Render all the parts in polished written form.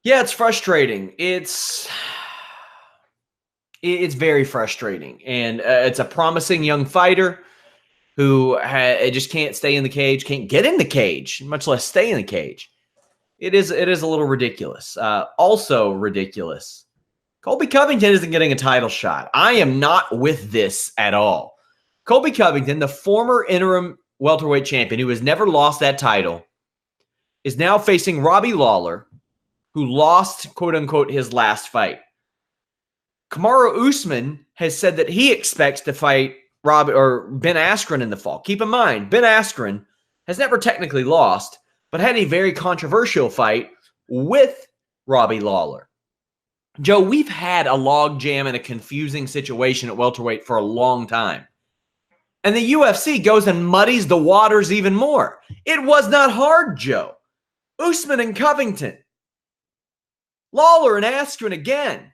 Yeah, it's frustrating. It's very frustrating, and it's a promising young fighter who just can't stay in the cage, can't get in the cage, much less stay in the cage. It is a little ridiculous. Also ridiculous. Colby Covington isn't getting a title shot. I am not with this at all. Colby Covington, the former interim welterweight champion who has never lost that title, is now facing Robbie Lawler, who lost, quote unquote, his last fight. Kamaru Usman has said that he expects to fight Ben Askren in the fall. Keep in mind, Ben Askren has never technically lost, but had a very controversial fight with Robbie Lawler. Joe, we've had a logjam and a confusing situation at welterweight for a long time. And the UFC goes and muddies the waters even more. It was not hard, Joe. Usman and Covington. Lawler and Askren again.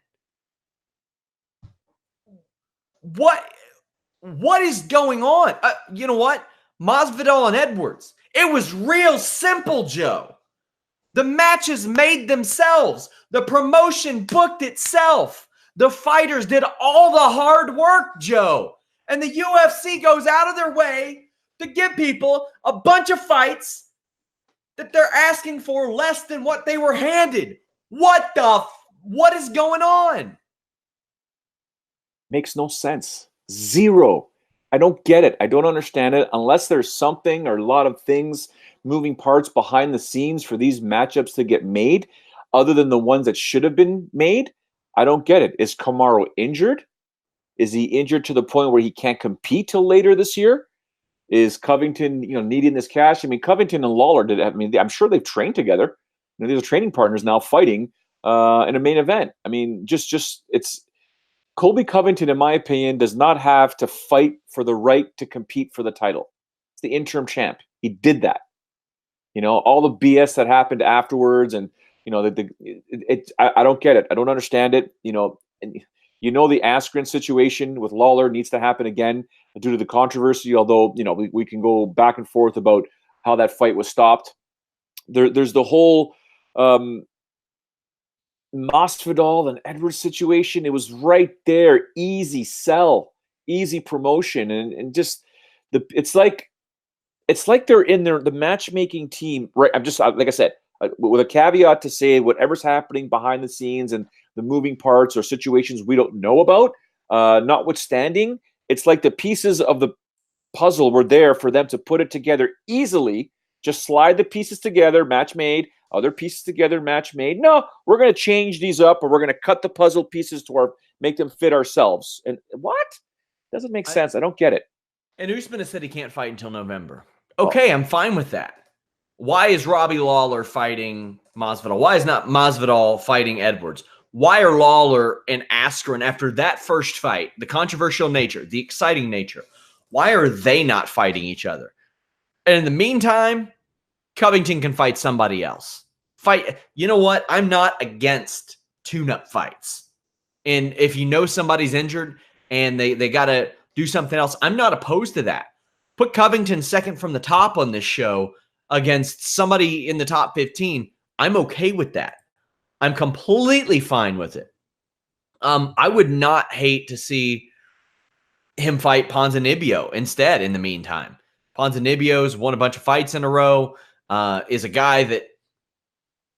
What is going on? You know what? Masvidal and Edwards. It was real simple, Joe. The matches made themselves. The promotion booked itself. The fighters did all the hard work, Joe. And the UFC goes out of their way to give people a bunch of fights that they're asking for less than what they were handed. What is going on? Makes no sense. Zero. I don't get it. I don't understand it unless there's something or a lot of things, moving parts behind the scenes for these matchups to get made other than the ones that should have been made. I don't get it. Is Kamaru injured? Is he injured to the point where he can't compete till later this year? Is Covington, needing this cash? I mean, Covington and Lawler I'm sure they've trained together. These are training partners now fighting in a main event. I mean, it's Colby Covington, in my opinion, does not have to fight for the right to compete for the title. It's the interim champ. He did that. All the BS that happened afterwards, and I don't get it. I don't understand it. The Askren situation with Lawler needs to happen again due to the controversy. Although we can go back and forth about how that fight was stopped. There's the whole Masvidal and Edwards situation. It was right there, easy sell, easy promotion, and just it's like they're in the matchmaking team, right? I'm just like I said, with a caveat to say whatever's happening behind the scenes and the moving parts or situations we don't know about, notwithstanding, it's like the pieces of the puzzle were there for them to put it together easily. Just slide the pieces together, match made. Other pieces together, match made. No, we're going to change these up, or we're going to cut the puzzle pieces to make them fit ourselves. And what? Doesn't make sense. I don't get it. And Usman has said he can't fight until November. Okay, I'm fine with that. Why is Robbie Lawler fighting Masvidal? Why is not Masvidal fighting Edwards? Why are Lawler and Askren, after that first fight, the controversial nature, the exciting nature, why are they not fighting each other? And in the meantime, Covington can fight somebody else. You know what? I'm not against tune-up fights. And if somebody's injured and they got to do something else, I'm not opposed to that. Put Covington second from the top on this show against somebody in the top 15. I'm okay with that. I'm completely fine with it. I would not hate to see him fight Ponzinibbio instead in the meantime. Ponzinibbio's won a bunch of fights in a row. Is a guy that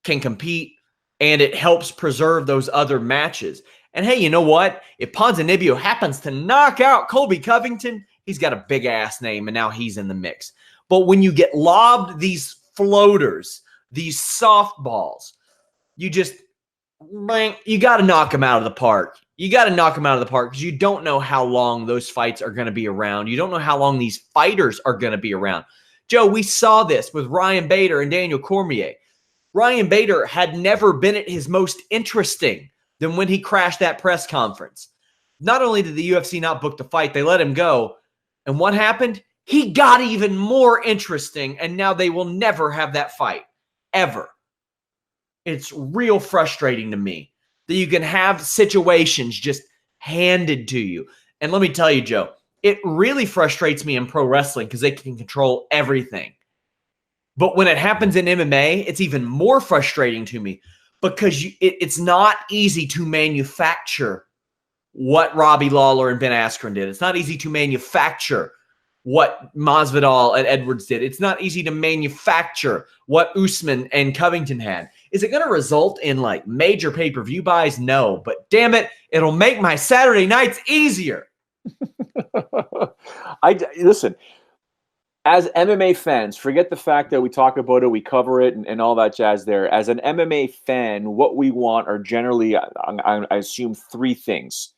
can compete, and it helps preserve those other matches. And hey, you know what? If Ponzinibbio happens to knock out Colby Covington, he's got a big-ass name, and now he's in the mix. But when you get lobbed these floaters, these softballs, you got to knock them out of the park. You got to knock them out of the park because you don't know how long those fights are going to be around. You don't know how long these fighters are going to be around. Joe, we saw this with Ryan Bader and Daniel Cormier. Ryan Bader had never been at his most interesting than when he crashed that press conference. Not only did the UFC not book the fight, they let him go. And what happened? He got even more interesting, and now they will never have that fight, ever. It's real frustrating to me that you can have situations just handed to you. And let me tell you, Joe, it really frustrates me in pro wrestling because they can control everything. But when it happens in MMA, it's even more frustrating to me because it's not easy to manufacture what Robbie Lawler and Ben Askren did. It's not easy to manufacture what Masvidal and Edwards did. It's not easy to manufacture what Usman and Covington had. Is it going to result in like major pay-per-view buys? No, but damn it, it'll make my Saturday nights easier. Listen, as MMA fans, forget the fact that we talk about it, we cover it, and all that jazz there. As an MMA fan, what we want are generally, I assume, three things.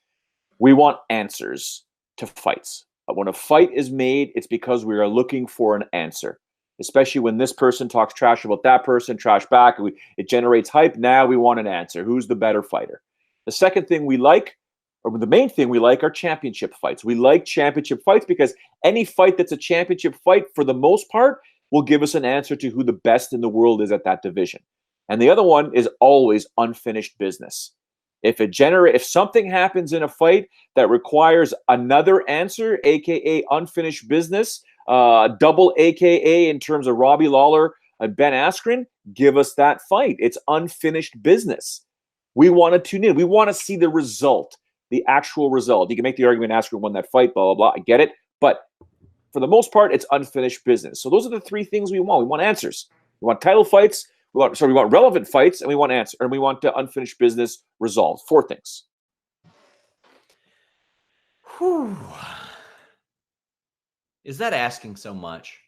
We want answers to fights. When a fight is made, it's because we are looking for an answer, especially when this person talks trash about that person, trash back. It generates hype. Now we want an answer. Who's the better fighter? The second thing we like, or the main thing we like, are championship fights. We like championship fights because any fight that's a championship fight, for the most part, will give us an answer to who the best in the world is at that division. And the other one is always unfinished business. If something happens in a fight that requires another answer, aka unfinished business, double aka in terms of Robbie Lawler and Ben Askren, give us that fight. It's unfinished business. We want to tune in. We want to see the result, the actual result. You can make the argument Askren won that fight, blah, blah, blah. I get it. But for the most part, it's unfinished business. So those are the three things we want. We want answers. We want title fights. We want relevant fights, and we want answer, and we want unfinished business resolved. Four things. Whew. Is that asking so much?